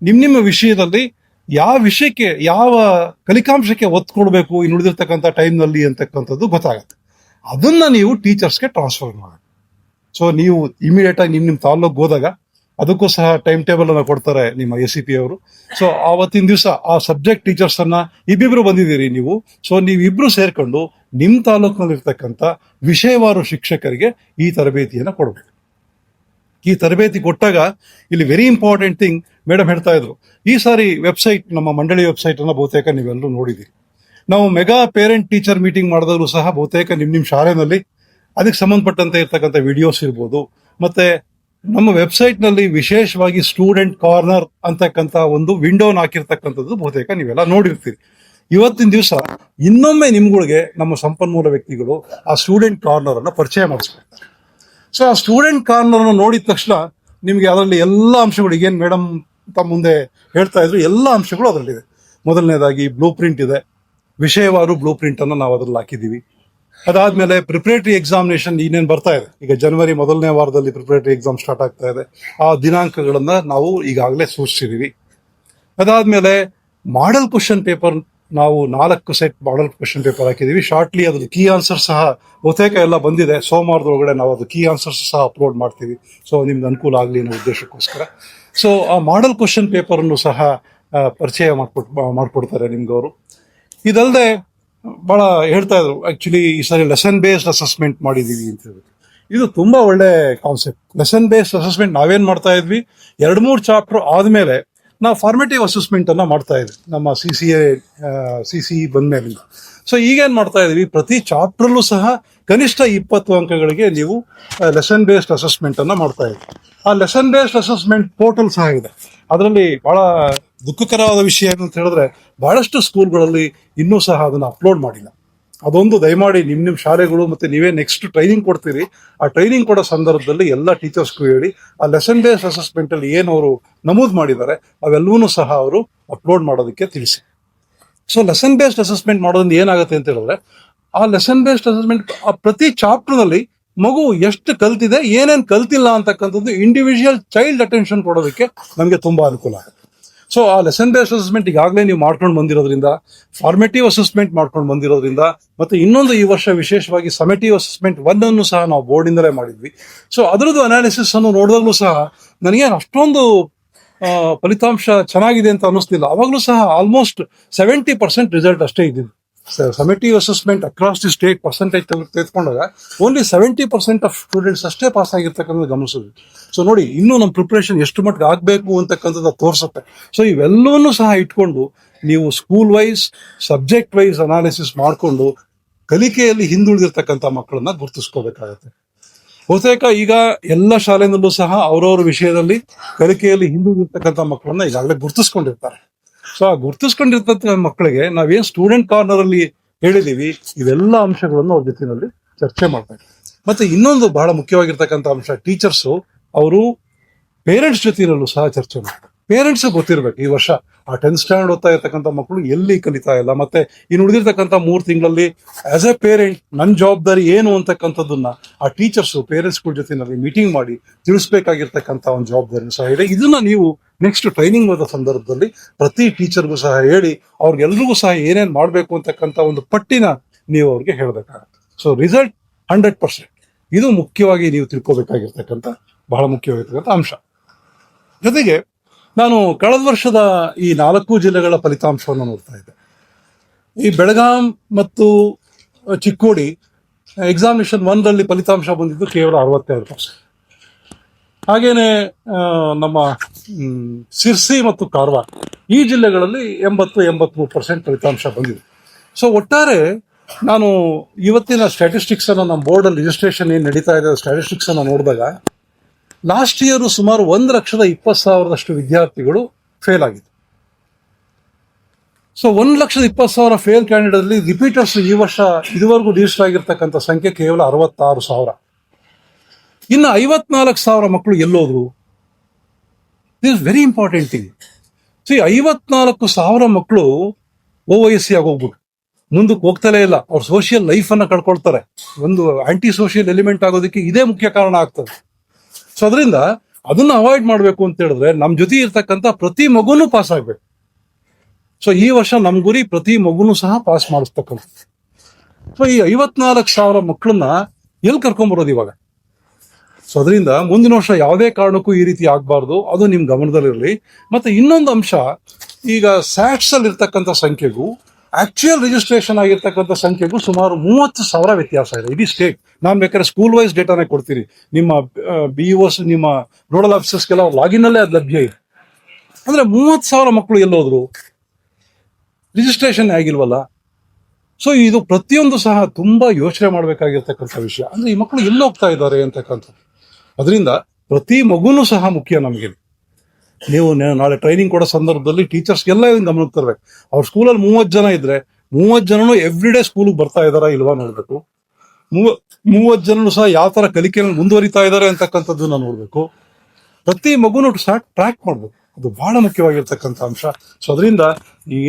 ನಿಮ್ಮ ವಿಷಯದಲ್ಲಿ ಯಾವ ವಿಷಯಕ್ಕೆ, ಯಾವ ಕಲಿಕಾಂಶಕ್ಕೆ ಒತ್ತು ಕೊಡಬೇಕು ಇನ್ನು ಉಳಿದಿರ್ತಕ್ಕಂಥ ಟೈಮ್ನಲ್ಲಿ ಅಂತಕ್ಕಂಥದ್ದು ಗೊತ್ತಾಗುತ್ತೆ. ಅದನ್ನ ನೀವು ಟೀಚರ್ಸ್ಗೆ ಟ್ರಾನ್ಸ್ಫರ್ ಮಾಡಿ. ಸೊ ನೀವು ಇಮಿಡಿಯೇಟ್ ಆಗಿ ನಿಮ್ಮ ತಾಲೂಕು ಹೋದಾಗ ಅದಕ್ಕೂ ಸಹ ಟೈಮ್ ಟೇಬಲ್ ಅನ್ನ ಕೊಡ್ತಾರೆ ನಿಮ್ಮ ACP ಅವರು. ಸೊ ಆವತ್ತಿನ ದಿವಸ ಆ ಸಬ್ಜೆಕ್ಟ್ ಟೀಚರ್ಸ್ ಅನ್ನ ಇಬ್ಬಿಬ್ರು ಬಂದಿದ್ದೀರಿ ನೀವು. ಸೊ ನೀವಿಬ್ರು ಸೇರ್ಕೊಂಡು ನಿಮ್ಮ ತಾಲೂಕಿನಲ್ಲಿ ಇರ್ತಕ್ಕಂಥ ವಿಷಯವಾರು ಶಿಕ್ಷಕರಿಗೆ ಈ ತರಬೇತಿಯನ್ನು ಕೊಡಬೇಕು. ಈ ತರಬೇತಿ ಕೊಟ್ಟಾಗ ಇಲ್ಲಿ ವೆರಿ ಇಂಪಾರ್ಟೆಂಟ್ ಥಿಂಗ್ ಮೇಡಮ್ ಹೇಳ್ತಾ ಇದ್ರು, ಈ ಸಾರಿ ವೆಬ್ಸೈಟ್, ನಮ್ಮ ಮಂಡಳಿ ವೆಬ್ಸೈಟ್ ಅನ್ನ ಬಹುತೇಕ ನೀವೆಲ್ಲರೂ ನೋಡಿದ್ದೀರಿ. ನಾವು ಮೆಗಾ ಪೇರೆಂಟ್ ಟೀಚರ್ ಮೀಟಿಂಗ್ ಮಾಡಿದಾಗಲೂ ಸಹ ಬಹುತೇಕ ನಿಮ್ಮ ಶಾಲೆನಲ್ಲಿ ಅದಕ್ಕೆ ಸಂಬಂಧಪಟ್ಟಂತೆ ಇರ್ತಕ್ಕಂಥ ವಿಡಿಯೋಸ್ ಇರ್ಬೋದು, ಮತ್ತೆ ನಮ್ಮ ವೆಬ್ಸೈಟ್ ನಲ್ಲಿ ವಿಶೇಷವಾಗಿ ಸ್ಟೂಡೆಂಟ್ ಕಾರ್ನರ್ ಅಂತಕ್ಕಂಥ ಒಂದು ವಿಂಡೋನ ಹಾಕಿರ್ತಕ್ಕಂಥದ್ದು ಬಹುತೇಕ ನೀವೆಲ್ಲ ನೋಡಿರ್ತೀರಿ. ಇವತ್ತಿನ ದಿವಸ ಇನ್ನೊಮ್ಮೆ ನಿಮ್ಗಳಿಗೆ ನಮ್ಮ ಸಂಪನ್ಮೂಲ ವ್ಯಕ್ತಿಗಳು ಆ ಸ್ಟೂಡೆಂಟ್ ಕಾರ್ನರ್ ಅನ್ನ ಪರಿಚಯ ಮಾಡಿಸ್ಕೊಡ್ತಾರೆ. ಸೊ ಆ ಸ್ಟೂಡೆಂಟ್ ಕಾರ್ನರ್ ಅನ್ನು ನೋಡಿದ ತಕ್ಷಣ ನಿಮ್ಗೆ ಅದರಲ್ಲಿ ಎಲ್ಲ ಅಂಶಗಳು, ಈಗೇನು ಮೇಡಮ್ ತಮ್ಮ ಮುಂದೆ ಹೇಳ್ತಾ ಇದ್ರು, ಎಲ್ಲ ಅಂಶಗಳು ಅದರಲ್ಲಿದೆ. ಮೊದಲನೇದಾಗಿ ಬ್ಲೂ ಪ್ರಿಂಟ್ ಇದೆ, ವಿಷಯವಾರು ಬ್ಲೂ ಪ್ರಿಂಟ್ ಅನ್ನು ನಾವು ಅದ್ರಲ್ಲಿ ಹಾಕಿದ್ದೀವಿ. ಅದಾದ್ಮೇಲೆ ಪ್ರಿಪರೇಟರಿ ಎಕ್ಸಾಮಿನೇಷನ್ ಇನ್ನೇನು ಬರ್ತಾ ಇದೆ, ಈಗ ಜನವರಿ ಮೊದಲನೇ ವಾರದಲ್ಲಿ ಪ್ರಿಪರೇಟರಿ ಎಕ್ಸಾಮ್ ಸ್ಟಾರ್ಟ್ ಆಗ್ತಾ ಇದೆ. ಆ ದಿನಾಂಕಗಳನ್ನ ನಾವು ಈಗಾಗಲೇ ಸೂಚಿಸಿದೀವಿ. ಅದಾದ್ಮೇಲೆ ಮಾಡೆಲ್ ಕ್ವಶನ್ ಪೇಪರ್, ನಾವು 4 ಸೆಟ್ ಮಾಡೆಲ್ ಕ್ವಶನ್ ಪೇಪರ್ ಹಾಕಿದೀವಿ. ಶಾರ್ಟ್ಲಿ ಅದ್ರ ಕೀ ಆನ್ಸರ್ ಸಹ ಬಹುತೇಕ ಎಲ್ಲ ಬಂದಿದೆ. ಸೋಮವಾರದೊಳಗಡೆ ನಾವು ಅದು ಕೀ ಆನ್ಸರ್ಸ್ ಸಹ ಅಪ್ಲೋಡ್ ಮಾಡ್ತೀವಿ. ಸೊ ನಿಮ್ಗೆ ಅನುಕೂಲ ಆಗಲಿ ಅನ್ನೋ ಉದ್ದೇಶಕ್ಕೋಸ್ಕರ. ಸೊ ಆ ಮಾಡೆಲ್ ಕ್ವಶನ್ ಪೇಪರ್ ಅನ್ನು ಸಹ ಪರಿಚಯ ಮಾಡ್ಕೊಡ್ತಾರೆ ನಿಮ್ಗೆ ಅವರು. ಇದಲ್ಲದೆ ಬಹಳ ಹೇಳ್ತಾ ಇದ್ರು, ಆಕ್ಚುಲಿ ಈ ಸಾರಿ ಲೆಸನ್ ಬೇಸ್ಡ್ ಅಸೆಸ್ಮೆಂಟ್ ಮಾಡಿದೀವಿ ಅಂತ ಹೇಳ್ಬಿಟ್ಟು. ಇದು ತುಂಬಾ ಒಳ್ಳೆ ಕಾನ್ಸೆಪ್ಟ್. ಲೆಸನ್ ಬೇಸ್ಡ್ ಅಸೆಸ್ಮೆಂಟ್ ನಾವೇನ್ ಮಾಡ್ತಾ ಇದ್ವಿ, 2-3 ಚಾಪ್ಟರ್ ಆದ್ಮೇಲೆ ನಾವು ಫಾರ್ಮೇಟಿವ್ ಅಸೆಸ್ಮೆಂಟ್ ಅನ್ನ ಮಾಡ್ತಾ ಇದ್ವಿ ನಮ್ಮ CCE ಬಂದ್ಮೇಲಿಂದ. ಸೊ ಈಗೇನ್ ಮಾಡ್ತಾ ಇದೀವಿ, ಪ್ರತಿ ಚಾಪ್ಟರ್ಲ್ಲೂ ಸಹ ಕನಿಷ್ಠ 20 ಅಂಕಗಳಿಗೆ ನೀವು ಲೆಸನ್ ಬೇಸ್ಡ್ ಅಸೆಸ್ಮೆಂಟ್ ಅನ್ನ ಮಾಡ್ತಾ ಇದ್ವಿ. ಆ ಲೆಸನ್ ಬೇಸ್ಡ್ ಅಸೆಸ್ಮೆಂಟ್ ಪೋರ್ಟಲ್ ಸಹ ಇದೆ. ಅದರಲ್ಲಿ ಬಹಳ ದುಃಖಕರವಾದ ವಿಷಯ ಅಂತ ಹೇಳಿದ್ರೆ, ಬಹಳಷ್ಟು ಸ್ಕೂಲ್ಗಳಲ್ಲಿ ಇನ್ನೂ ಸಹ ಅದನ್ನ ಅಪ್ಲೋಡ್ ಮಾಡಿಲ್ಲ. ಅದೊಂದು ದಯಮಾಡಿ ನಿಮ್ಮ ಶಾಲೆಗಳು ಮತ್ತೆ ನೀವೇ ನೆಕ್ಸ್ಟ್ ಟ್ರೈನಿಂಗ್ ಕೊಡ್ತೀರಿ, ಆ ಟ್ರೈನಿಂಗ್ ಕೊಡೋ ಸಂದರ್ಭದಲ್ಲಿ ಎಲ್ಲ ಟೀಚರ್ಸ್ಗೂ ಹೇಳಿ ಆ ಲೆಸನ್ ಬೇಸ್ಡ್ ಅಸೆಸ್ಮೆಂಟ್ ಅಲ್ಲಿ ಏನು ಅವರು ನಮೂದು ಮಾಡಿದ್ದಾರೆ ಅವೆಲ್ಲವನ್ನೂ ಸಹ ಅವರು ಅಪ್ಲೋಡ್ ಮಾಡೋದಕ್ಕೆ ತಿಳಿಸಿ. ಸೊ ಲೆಸನ್ ಬೇಸ್ಡ್ ಅಸೆಸ್ಮೆಂಟ್ ಮಾಡೋದ್ರಿಂದ ಏನಾಗುತ್ತೆ ಅಂತ ಹೇಳಿದ್ರೆ, ಆ ಲೆಸನ್ ಬೇಸ್ಡ್ ಅಸೆಸ್ಮೆಂಟ್ ಪ್ರತಿ ಚಾಪ್ಟರ್ ನಲ್ಲಿ ಮಗು ಎಷ್ಟು ಕಲ್ತಿದೆ, ಏನೇನು ಕಲ್ತಿಲ್ಲ ಅಂತಕ್ಕಂಥದ್ದು ಇಂಡಿವಿಜುವಲ್ ಚೈಲ್ಡ್ ಅಟೆನ್ಷನ್ ಕೊಡೋದಕ್ಕೆ ನಮಗೆ ತುಂಬಾ ಅನುಕೂಲ ಆಗುತ್ತೆ. ಸೊ ಆ ಲೆಸನ್ ಬೇಸ್ಡ್ ಅಸೆಸ್ಮೆಂಟ್ ಈಗಾಗಲೇ ನೀವು ಮಾಡ್ಕೊಂಡು ಬಂದಿರೋದ್ರಿಂದ, ಫಾರ್ಮೇಟಿವ್ ಅಸೆಸ್ಮೆಂಟ್ ಮಾಡ್ಕೊಂಡು ಬಂದಿರೋದ್ರಿಂದ, ಮತ್ತೆ ಇನ್ನೊಂದು ಈ ವರ್ಷ ವಿಶೇಷವಾಗಿ ಸಮೇಟಿವ್ ಅಸೆಸ್ಮೆಂಟ್ 1 ಅನ್ನು ಸಹ ನಾವು ಬೋರ್ಡಿಂದಲೇ ಮಾಡಿದ್ವಿ. ಸೊ ಅದರದ್ದು ಅನಾಲಿಸಿಸ್ ಅನ್ನು ನೋಡಿದಾಗಲೂ ಸಹ ನನಗೇನು ಅಷ್ಟೊಂದು ಫಲಿತಾಂಶ ಚೆನ್ನಾಗಿದೆ ಅಂತ ಅನ್ನಿಸ್ತಿಲ್ಲ. ಅವಾಗಲೂ ಸಹ ಆಲ್ಮೋಸ್ಟ್ 70% ರಿಸಲ್ಟ್ ಅಷ್ಟೇ ಇದ್ದಿದ್ದು. Summative assessment across the state percentage ತೆಗೆದುಕೊಂಡಾಗ ಓನ್ಲಿ 70% ಆಫ್ ಸ್ಟೂಡೆಂಟ್ಸ್ ಅಷ್ಟೇ ಪಾಸ್ ಆಗಿರ್ತಕ್ಕಂಥ ಗಮನಿಸಿದ್ವಿ. ಸೊ ನೋಡಿ, ಇನ್ನೂ ನಮ್ಮ ಪ್ರಿಪರೇಷನ್ ಎಷ್ಟು ಮಟ್ಟಿಗೆ ಆಗಬೇಕು ಅಂತಕ್ಕಂಥದ್ದು ತೋರಿಸುತ್ತೆ. ಸೊ ಇವೆಲ್ಲವನ್ನೂ ಸಹ ಇಟ್ಕೊಂಡು ನೀವು school wise, subject wise analysis ಮಾಡಿಕೊಂಡು ಕಲಿಕೆಯಲ್ಲಿ ಹಿಂದುಳಿದಿರ್ತಕ್ಕಂಥ ಮಕ್ಕಳನ್ನ ಗುರುತಿಸ್ಕೋಬೇಕಾಗತ್ತೆ. ಬಹುತೇಕ ಈಗ ಎಲ್ಲ ಶಾಲೆನಲ್ಲೂ ಸಹ ಅವರವರ ವಿಷಯದಲ್ಲಿ ಕಲಿಕೆಯಲ್ಲಿ ಹಿಂದುಳಿದಿರ್ತಕ್ಕಂಥ ಮಕ್ಕಳನ್ನ ಈಗಾಗಲೇ ಗುರುತಿಸ್ಕೊಂಡಿರ್ತಾರೆ. ಸೊ ಆ ಗುರುತಿಸ್ಕೊಂಡಿರ್ತಕ್ಕಂಥ ಮಕ್ಕಳಿಗೆ ನಾವೇನ್ ಸ್ಟೂಡೆಂಟ್ ಕಾರ್ನರ್ ಅಲ್ಲಿ ಹೇಳಿದೀವಿ, ಇವೆಲ್ಲ ಅಂಶಗಳನ್ನು ಅವ್ರ ಜೊತೆಯಲ್ಲಿ ಚರ್ಚೆ ಮಾಡ್ಬೇಕು. ಮತ್ತೆ ಇನ್ನೊಂದು ಬಹಳ ಮುಖ್ಯವಾಗಿರ್ತಕ್ಕಂಥ ಅಂಶ, ಟೀಚರ್ಸು ಅವರು ಪೇರೆಂಟ್ಸ್ ಜೊತೆಯಲ್ಲೂ ಸಹ ಚರ್ಚೆ ಮಾಡ್ತಾರೆ. ಪೇರೆಂಟ್ಸ್ ಗೊತ್ತಿರ್ಬೇಕು ಈ ವರ್ಷ ಆ 10th ಸ್ಟ್ಯಾಂಡರ್ಡ್ ಓದ್ತಾ ಇರ್ತಕ್ಕಂಥ ಮಕ್ಕಳು ಎಲ್ಲಿ ಕಲಿತಾ ಇಲ್ಲ, ಮತ್ತೆ ಇನ್ನು ಉಳಿದಿರ್ತಕ್ಕಂಥ 3 ತಿಂಗಳಲ್ಲಿ ಆಸ್ ಎ ಪೇರೆಂಟ್ ನನ್ನ ಜವಾಬ್ದಾರಿ ಏನು ಅಂತಕ್ಕಂಥದ್ದನ್ನ ಆ ಟೀಚರ್ಸು ಪೇರೆಂಟ್ಸ್ಗಳ ಜೊತೆಯಲ್ಲಿ ಮೀಟಿಂಗ್ ಮಾಡಿ ತಿಳಿಸ್ಬೇಕಾಗಿರ್ತಕ್ಕಂಥ ಒಂದು ಜವಾಬ್ದಾರಿ ಸಹ ಇದೆ. ಇದನ್ನ ನೀವು ನೆಕ್ಸ್ಟ್ ಟ್ರೈನಿಂಗ್ ಹೋದ ಸಂದರ್ಭದಲ್ಲಿ ಪ್ರತಿ ಟೀಚರ್ಗೂ ಸಹ ಹೇಳಿ ಅವ್ರಿಗೆಲ್ರಿಗೂ ಸಹ ಏನೇನು ಮಾಡಬೇಕು ಅಂತಕ್ಕಂಥ ಒಂದು ಪಟ್ಟಿನ ನೀವು ಅವ್ರಿಗೆ ಹೇಳಬೇಕಾಗುತ್ತೆ. ಸೊ ರಿಸಲ್ಟ್ 100%, ಇದು ಮುಖ್ಯವಾಗಿ ನೀವು ತಿಳ್ಕೊಬೇಕಾಗಿರ್ತಕ್ಕಂಥ ಬಹಳ ಮುಖ್ಯವಾಗಿರ್ತಕ್ಕಂಥ ಅಂಶ. ಜೊತೆಗೆ ನಾನು ಕಳೆದ ವರ್ಷದ ಈ 4 ಜಿಲ್ಲೆಗಳ ಫಲಿತಾಂಶವನ್ನು ನೋಡ್ತಾ ಇದ್ದೆ. ಈ ಬೆಳಗಾಂ ಮತ್ತು ಚಿಕ್ಕೋಡಿ ಎಕ್ಸಾಮಿನೇಷನ್ 1ರಲ್ಲಿ ಫಲಿತಾಂಶ ಬಂದಿದ್ದು ಕೇವಲ 62%. ಹಾಗೇನೆ ನಮ್ಮ ಸಿರ್ಸಿ ಮತ್ತು ಕಾರವಾರ ಈ ಜಿಲ್ಲೆಗಳಲ್ಲಿ 80-83% ಫಲಿತಾಂಶ ಬಂದಿದೆ. ಸೊ ಒಟ್ಟಾರೆ ನಾನು ಇವತ್ತಿನ ಸ್ಟ್ಯಾಟಿಸ್ಟಿಕ್ಸ್ ಅನ್ನು ನಮ್ಮ ಬೋರ್ಡ್ ಅಲ್ಲಿ ರಿಜಿಸ್ಟ್ರೇಷನ್ ಏನು ನಡೀತಾ ಇದೆ ಸ್ಟ್ಯಾಟಿಸ್ಟಿಕ್ಸ್ ಅನ್ನು ನೋಡಿದಾಗ ಲಾಸ್ಟ್ ಇಯರ್ ಸುಮಾರು 1,20,000 ವಿದ್ಯಾರ್ಥಿಗಳು ಫೇಲ್ ಆಗಿದ್ರು. ಸೊ 1,20,000 ಫೇಲ್ ಕ್ಯಾಂಡಿಡೇಟ್ ಅಲ್ಲಿ ರಿಪೀಟರ್ಸ್ ಈ ವರ್ಷ ಇದುವರೆಗೂ ರಿಜಿಸ್ಟರ್ ಆಗಿರ್ತಕ್ಕಂಥ ಸಂಖ್ಯೆ ಕೇವಲ 66,000. ಇನ್ನು 54,000 ಮಕ್ಕಳು ಎಲ್ಲೋದ್ರು? This is very important thing. 54,000 ಮಕ್ಕಳು OIC ಆಗೋಗ್ಬಿಟ್ಟು ಮುಂದಕ್ಕೆ ಹೋಗ್ತಲೇ ಇಲ್ಲ. ಅವ್ರ ಸೋಷಿಯಲ್ ಲೈಫ್ ಅನ್ನ ಕಳ್ಕೊಳ್ತಾರೆ. ಒಂದು ಆಂಟಿ ಸೋಷಿಯಲ್ ಎಲಿಮೆಂಟ್ ಆಗೋದಕ್ಕೆ ಇದೇ ಮುಖ್ಯ ಕಾರಣ ಆಗ್ತದೆ. ಸೊ ಅದರಿಂದ ಅದನ್ನ ಅವಾಯ್ಡ್ ಮಾಡಬೇಕು ಅಂತ ಹೇಳಿದ್ರೆ ನಮ್ಮ ಜೊತೆ ಇರ್ತಕ್ಕಂಥ ಪ್ರತಿ ಮಗುನೂ ಪಾಸ್ ಆಗ್ಬೇಕು. ಸೊ ಈ ವರ್ಷ ನಮ್ ಗುರಿ ಪ್ರತಿ ಮಗುನೂ ಸಹ ಪಾಸ್ ಮಾಡಿಸ್ತಕ್ಕಂಥ. ಸೊ ಈ 54,000 ಮಕ್ಕಳನ್ನ ಎಲ್ಲಿ ಕರ್ಕೊಂಬರೋದು ಇವಾಗ? ಸೊ ಅದರಿಂದ ಮುಂದಿನ ವರ್ಷ ಯಾವುದೇ ಕಾರಣಕ್ಕೂ ಈ ರೀತಿ ಆಗ್ಬಾರ್ದು, ಅದು ನಿಮ್ ಗಮನದಲ್ಲಿರಲಿ. ಮತ್ತೆ ಇನ್ನೊಂದು ಅಂಶ, ಈಗ ಸ್ಯಾಟ್ಸ್ ಅಲ್ಲಿ ಇರ್ತಕ್ಕಂಥ ಸಂಖ್ಯೆಗೂ ಆಕ್ಚುಯಲ್ ರಿಜಿಸ್ಟ್ರೇಷನ್ ಆಗಿರ್ತಕ್ಕಂಥ ಸಂಖ್ಯೆಗೂ ಸುಮಾರು 30,000 ವ್ಯತ್ಯಾಸ ಇದೆ. ಇಡೀ ಸ್ಟೇಟ್. ನಾನು ಬೇಕಾದ್ರೆ ಸ್ಕೂಲ್ ವೈಸ್ ಡೇಟಾನೇ ಕೊಡ್ತೀನಿ. ನಿಮ್ಮ BEOs, ನಿಮ್ಮ ನೋಡಲ್ ಆಫೀಸರ್ಸ್ಗೆಲ್ಲ ಲಾಗಿನ್ ಅಲ್ಲೇ ಅದು ಲಭ್ಯ ಇದೆ. ಅಂದ್ರೆ 30,000 ಮಕ್ಕಳು ಎಲ್ಲೋದ್ರು? ರಿಜಿಸ್ಟ್ರೇಷನ್ ಆಗಿಲ್ವಲ್ಲ. ಸೊ ಇದು ಪ್ರತಿಯೊಂದು ಸಹ ತುಂಬಾ ಯೋಚನೆ ಮಾಡಬೇಕಾಗಿರ್ತಕ್ಕಂಥ ವಿಷಯ. ಅಂದ್ರೆ ಈ ಮಕ್ಕಳು ಎಲ್ಲಿ ಹೋಗ್ತಾ ಇದ್ದಾರೆ ಅಂತಕ್ಕಂಥದ್ದು. ಅದರಿಂದ ಪ್ರತಿ ಮಗುನೂ ಸಹ ಮುಖ್ಯ ನಮಗೆ. ನೀವು ನಾಳೆ ಟ್ರೈನಿಂಗ್ ಕೊಡೋ ಸಂದರ್ಭದಲ್ಲಿ ಟೀಚರ್ಸ್ಗೆಲ್ಲ ಇದನ್ನ ಗಮನಕ್ಕೆ ತರಬೇಕು. ಅವ್ರ ಸ್ಕೂಲಲ್ಲಿ 30 ಜನ ಇದ್ರೆ 30 ಜನನು ಎವ್ರಿ ಡೇ ಸ್ಕೂಲ್ಗೆ ಬರ್ತಾ ಇದಾರಾ ಇಲ್ವಾ ನೋಡ್ಬೇಕು. 30 ಜನನು ಸಹ ಯಾವ ತರ ಕಲಿಕೆಯಲ್ಲಿ ಮುಂದುವರಿತಾ ಇದ್ದಾರೆ ಅಂತಕ್ಕಂಥದ್ದನ್ನ ನೋಡ್ಬೇಕು. ಪ್ರತಿ ಮಗುನು ಸಹ ಟ್ರ್ಯಾಕ್ ಮಾಡ್ಬೇಕು. ಅದು ಬಹಳ ಮುಖ್ಯವಾಗಿರ್ತಕ್ಕಂಥ ಅಂಶ. ಸೊ ಅದರಿಂದ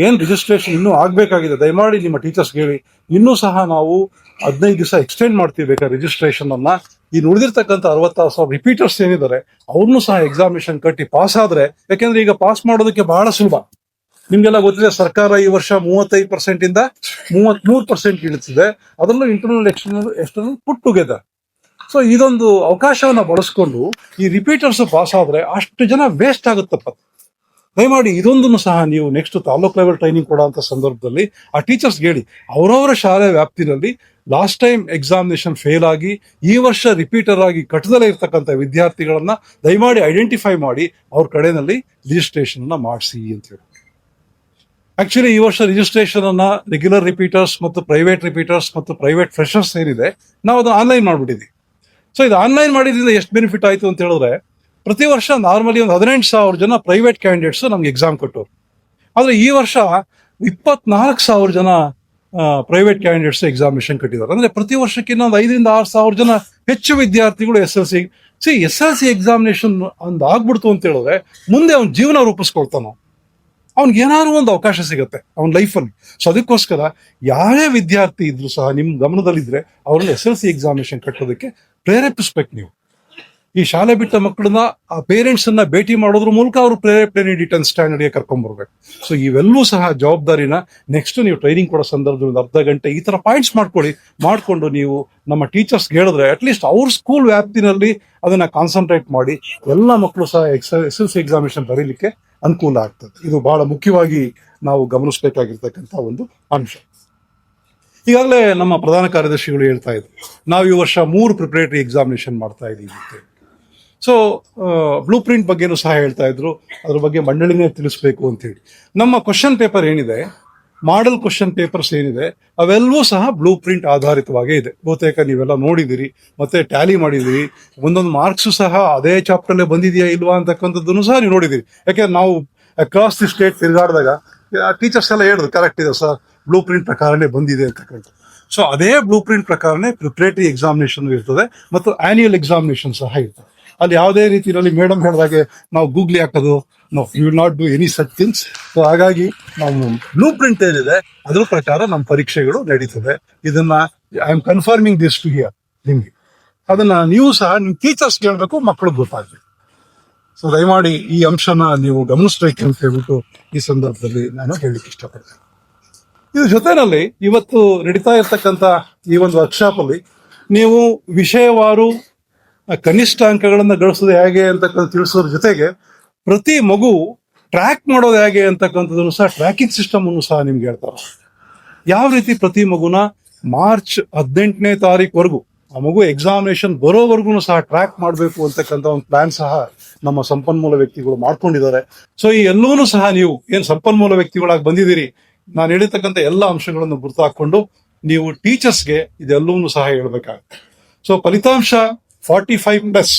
ಏನ್ ರಿಜಿಸ್ಟ್ರೇಷನ್ ಇನ್ನೂ ಆಗ್ಬೇಕಾಗಿದೆ, ದಯಮಾಡಿ ನಿಮ್ಮ ಟೀಚರ್ಸ್ ಹೇಳಿ. ಇನ್ನೂ ಸಹ ನಾವು 15 ದಿವಸ ಎಕ್ಸ್ಟೆಂಡ್ ಮಾಡ್ತೀವಿ ಬೇಕಾದ್ರೆ ರಿಜಿಸ್ಟ್ರೇಷನ್ ಅನ್ನ. ಈ ಉಳಿದಿರ್ತಕ್ಕಂಥ 66,000 ರಿಪೀಟರ್ಸ್ ಏನಿದ್ದಾರೆ ಅವ್ರನ್ನೂ ಸಹ ಎಕ್ಸಾಮಿನೇಷನ್ ಕಟ್ಟಿ ಪಾಸ್ ಆದ್ರೆ, ಯಾಕೆಂದ್ರೆ ಈಗ ಪಾಸ್ ಮಾಡೋದಕ್ಕೆ ಬಹಳ ಸುಲಭ. ನಿಮ್ಗೆಲ್ಲ ಗೊತ್ತಿದೆ, ಸರ್ಕಾರ ಈ ವರ್ಷ 35% ಇಂದ 33% ಇಳಿಸಿದೆ. ಅದರಲ್ಲೂ internal external put together. So ಇದೊಂದು ಅವಕಾಶವನ್ನ ಬಳಸ್ಕೊಂಡು ಈ ರಿಪೀಟರ್ಸ್ ಪಾಸ್ ಆದ್ರೆ ಅಷ್ಟು ಜನ ವೇಸ್ಟ್ ಆಗುತ್ತಪ್ಪ. ದಯಮಾಡಿ ಇದೊಂದನ್ನು ಸಹ ನೀವು ನೆಕ್ಸ್ಟ್ ತಾಲೂಕ್ ಲೆವೆಲ್ ಟ್ರೈನಿಂಗ್ ಕೊಡುವಂತ ಸಂದರ್ಭದಲ್ಲಿ ಆ ಟೀಚರ್ಸ್ ಹೇಳಿ, ಅವರವರ ಶಾಲೆ ವ್ಯಾಪ್ತಿನಲ್ಲಿ ಲಾಸ್ಟ್ ಟೈಮ್ ಎಕ್ಸಾಮಿನೇಷನ್ ಫೇಲ್ ಆಗಿ ಈ ವರ್ಷ ರಿಪೀಟರ್ ಆಗಿ ಕಟ್ಟದಲ್ಲೇ ಇರ್ತಕ್ಕಂಥ ವಿದ್ಯಾರ್ಥಿಗಳನ್ನ ದಯಮಾಡಿ ಐಡೆಂಟಿಫೈ ಮಾಡಿ ಅವ್ರ ಕಡೆನಲ್ಲಿ ರಿಜಿಸ್ಟ್ರೇಷನ್ ಅನ್ನ ಮಾಡಿಸಿ ಅಂತ ಹೇಳಿ. ಆಕ್ಚುಲಿ ಈ ವರ್ಷ ರಿಜಿಸ್ಟ್ರೇಷನ್ ಅನ್ನ ರೆಗ್ಯುಲರ್ ರಿಪೀಟರ್ಸ್ ಮತ್ತು ಪ್ರೈವೇಟ್ ರಿಪೀಟರ್ಸ್ ಮತ್ತು ಪ್ರೈವೇಟ್ ಫ್ರೆಷರ್ಸ್ ಏನಿದೆ ನಾವು ಅದು ಆನ್ಲೈನ್ ಮಾಡ್ಬಿಟ್ಟಿದ್ವಿ. ಸೊ ಇದು ಆನ್ಲೈನ್ ಮಾಡಿದ್ರಿಂದ ಎಷ್ಟು ಬೆನಿಫಿಟ್ ಆಯ್ತು ಅಂತ ಹೇಳಿದ್ರೆ, ಪ್ರತಿ ವರ್ಷ ನಾರ್ಮಲಿ ಒಂದು 18,000 ಜನ ಪ್ರೈವೇಟ್ ಕ್ಯಾಂಡಿಡೇಟ್ಸ್ ನಮ್ಗೆ ಎಕ್ಸಾಮ್ ಕೊಟ್ಟರು. ಆದ್ರೆ ಈ ವರ್ಷ 24,000 ಜನ ಪ್ರೈವೇಟ್ ಕ್ಯಾಂಡಿಡೇಟ್ಸ್ ಎಕ್ಸಾಮಿನೇಷನ್ ಕಟ್ಟಿದ್ದಾರೆ. ಅಂದ್ರೆ ಪ್ರತಿ ವರ್ಷಕ್ಕಿಂತ ಒಂದು 5,000 to 6,000 ಜನ ಹೆಚ್ಚು ವಿದ್ಯಾರ್ಥಿಗಳು SLC ಎಕ್ಸಾಮಿನೇಷನ್ ಒಂದು ಆಗ್ಬಿಡ್ತು ಅಂತ ಹೇಳಿದ್ರೆ ಮುಂದೆ ಅವ್ನ ಜೀವನ ರೂಪಿಸ್ಕೊಳ್ತಾನ, ಅವ್ನಿಗೆ ಏನಾದ್ರು ಒಂದು ಅವಕಾಶ ಸಿಗುತ್ತೆ ಅವನ ಲೈಫಲ್ಲಿ. ಸೊ ಅದಕ್ಕೋಸ್ಕರ ಯಾರೇ ವಿದ್ಯಾರ್ಥಿ ಇದ್ರು ಸಹ ನಿಮ್ ಗಮನದಲ್ಲಿದ್ರೆ ಅವ್ರನ್ನ SLC ಎಕ್ಸಾಮಿನೇಷನ್ ಕಟ್ಟೋದಕ್ಕೆ ಪ್ರೇರೇಪಿಸ್ಬೇಕು ನೀವು. ಈ ಶಾಲೆ ಬಿಟ್ಟ ಮಕ್ಕಳನ್ನ ಆ ಪೇರೆಂಟ್ಸ್ ಅನ್ನ ಭೇಟಿ ಮಾಡೋದ್ರ ಮೂಲಕ ಅವರು ಪ್ರೇರೇಪಣೆ ನೀಡಿ 10th ಸ್ಟ್ಯಾಂಡರ್ಡ್ಗೆ ಕರ್ಕೊಂಡ್ಬರ್ಬೇಕು. ಸೊ ಇವೆಲ್ಲೂ ಸಹ ಜವಾಬ್ದಾರಿನ ನೆಕ್ಸ್ಟ್ ನೀವು ಟ್ರೈನಿಂಗ್ ಕೊಡೋ ಸಂದರ್ಭದಲ್ಲಿ ಅರ್ಧ ಗಂಟೆ ಈ ತರ ಪಾಯಿಂಟ್ಸ್ ಮಾಡ್ಕೊಂಡು ನೀವು ನಮ್ಮ ಟೀಚರ್ಸ್ ಹೇಳಿದ್ರೆ ಅಟ್ಲೀಸ್ಟ್ ಅವ್ರ ಸ್ಕೂಲ್ ವ್ಯಾಪ್ತಿನಲ್ಲಿ ಅದನ್ನ ಕಾನ್ಸಂಟ್ರೇಟ್ ಮಾಡಿ ಎಲ್ಲ ಮಕ್ಕಳು ಸಹ SLC ಎಕ್ಸಾಮಿನೇಷನ್ ಬರೀಲಿಕ್ಕೆ ಅನುಕೂಲ ಆಗ್ತದೆ. ಇದು ಬಹಳ ಮುಖ್ಯವಾಗಿ ನಾವು ಗಮನಿಸಬೇಕಾಗಿರ್ತಕ್ಕಂಥ ಒಂದು ಅಂಶ. ಈಗಾಗಲೇ ನಮ್ಮ ಪ್ರಧಾನ ಕಾರ್ಯದರ್ಶಿಗಳು ಹೇಳ್ತಾ ಇದ್ರು, ನಾವು ಈ ವರ್ಷ 3 ಪ್ರಿಪರೇಟರಿ ಎಕ್ಸಾಮಿನೇಷನ್ ಮಾಡ್ತಾ ಇದ್ದೀವಿ ಅಂತ. ಸೊ ಬ್ಲೂ ಪ್ರಿಂಟ್ ಬಗ್ಗೆನೂ ಸಹ ಹೇಳ್ತಾ ಇದ್ರು, ಅದ್ರ ಬಗ್ಗೆ ಮಂಡಳಿನೇ ತಿಳಿಸ್ಬೇಕು ಅಂತ ಹೇಳಿ. ನಮ್ಮ ಕ್ವಶನ್ ಪೇಪರ್ ಏನಿದೆ, ಮಾಡೆಲ್ ಕ್ವಶನ್ ಪೇಪರ್ಸ್ ಏನಿದೆ, ಅವೆಲ್ಲವೂ ಸಹ ಬ್ಲೂ ಪ್ರಿಂಟ್ ಆಧಾರಿತವಾಗೇ ಇದೆ. ಬಹುತೇಕ ನೀವೆಲ್ಲ ನೋಡಿದಿರಿ, ಮತ್ತೆ ಟ್ಯಾಲಿ ಮಾಡಿದಿರಿ. ಒಂದೊಂದು ಮಾರ್ಕ್ಸ್ ಸಹ ಅದೇ ಚಾಪ್ಟರ್ಲೇ ಬಂದಿದೆಯಾ ಇಲ್ವಾ ಅಂತಕ್ಕಂಥದ್ದನ್ನು ಸಹ ನೀವು ನೋಡಿದಿರಿ. ಯಾಕೆಂದ್ರೆ ನಾವು ಅಕ್ರಾಸ್ ದಿ ಸ್ಟೇಟ್ ತಿರುಗಾಡಿದಾಗ ಟೀಚರ್ಸ್ ಎಲ್ಲ ಹೇಳಿದ್ರು, ಕರೆಕ್ಟ್ ಇದೆ ಸರ್, ಬ್ಲೂ ಪ್ರಿಂಟ್ ಪ್ರಕಾರನೇ ಬಂದಿದೆ ಅಂತಕ್ಕಂಥ. ಸೊ ಅದೇ ಬ್ಲೂ ಪ್ರಿಂಟ್ ಪ್ರಕಾರನೇ ಪ್ರಿಪರೇಟರಿ ಎಕ್ಸಾಮಿನೇಷನ್ ಇರ್ತದೆ ಮತ್ತು ಆನ್ಯುಯಲ್ ಎಕ್ಸಾಮಿನೇಷನ್ ಸಹ ಇರ್ತದೆ. ಅಲ್ಲಿ ಯಾವುದೇ ರೀತಿಯಲ್ಲಿ ಮೇಡಮ್ ಹೇಳಿದಾಗೆ ನಾವು ಗೂಗ್ಲಿ ಹಾಕೋದು, no, you will not do any such things. So ಹಾಗಾಗಿ ನಾವು ಬ್ಲೂ ಪ್ರಿಂಟ್ ಏನಿದೆ ಅದ್ರ ಪ್ರಕಾರ ನಮ್ಮ ಪರೀಕ್ಷೆಗಳು ನಡೀತದೆ. ಇದನ್ನ I am confirming this to here ನಿಮ್ಗೆ. ಅದನ್ನ ನೀವು ಸಹ ನಿಮ್ ಟೀಚರ್ಸ್ ಕೇಳಬೇಕು, ಮಕ್ಕಳಿಗೆ ಗೊತ್ತಾಗ್ಬೇಕು. ಸೊ ದಯಮಾಡಿ ಈ ಅಂಶನ ನೀವು ಗಮನಿಸ್ಬೇಕು ಅಂತ ಹೇಳ್ಬಿಟ್ಟು ಈ ಸಂದರ್ಭದಲ್ಲಿ ನಾನು ಹೇಳಲಿಕ್ಕೆ ಇಷ್ಟಪಡ್ತೇನೆ. ಇದ್ರ ಜೊತೆನಲ್ಲಿ ಇವತ್ತು ನಡೀತಾ ಇರ್ತಕ್ಕಂಥ ಈ ಒಂದು ವರ್ಕ್ಶಾಪ್ ಅಲ್ಲಿ ನೀವು ವಿಷಯವಾರು ಕನಿಷ್ಠ ಅಂಕಗಳನ್ನ ಗಳಿಸೋದು ಹೇಗೆ ಅಂತಕ್ಕಂಥ ತಿಳಿಸೋದ್ರ ಜೊತೆಗೆ ಪ್ರತಿ ಮಗು ಟ್ರ್ಯಾಕ್ ಮಾಡೋದು ಹೇಗೆ ಅಂತಕ್ಕಂಥದ್ದನ್ನು ಸಹ ಟ್ರ್ಯಾಕಿಂಗ್ ಸಿಸ್ಟಮ್ ಅನ್ನು ಸಹ ನಿಮ್ಗೆ ಹೇಳ್ತಾರೆ. ಯಾವ ರೀತಿ ಪ್ರತಿ ಮಗುನ ಮಾರ್ಚ್ 18ನೇ ತಾರೀಕುವರೆಗೂ ಆ ಮಗು ಎಕ್ಸಾಮಿನೇಷನ್ ಬರೋವರೆಗೂ ಸಹ ಟ್ರ್ಯಾಕ್ ಮಾಡಬೇಕು ಅಂತಕ್ಕಂಥ ಒಂದು ಪ್ಲಾನ್ ಸಹ ನಮ್ಮ ಸಂಪನ್ಮೂಲ ವ್ಯಕ್ತಿಗಳು ಮಾಡ್ಕೊಂಡಿದ್ದಾರೆ. ಸೊ ಈ ಎಲ್ಲವನ್ನೂ ಸಹ ನೀವು ಏನ್ ಸಂಪನ್ಮೂಲ ವ್ಯಕ್ತಿಗಳಾಗಿ ಬಂದಿದ್ದೀರಿ, ನಾನು ಹೇಳಿರ್ತಕ್ಕಂಥ ಎಲ್ಲ ಅಂಶಗಳನ್ನು ಗುರ್ತು ಹಾಕೊಂಡು ನೀವು ಟೀಚರ್ಸ್ಗೆ ಇದೆಲ್ಲವನ್ನೂ ಸಹ ಹೇಳ್ಬೇಕಾಗುತ್ತೆ. ಸೊ ಫಲಿತಾಂಶ 45+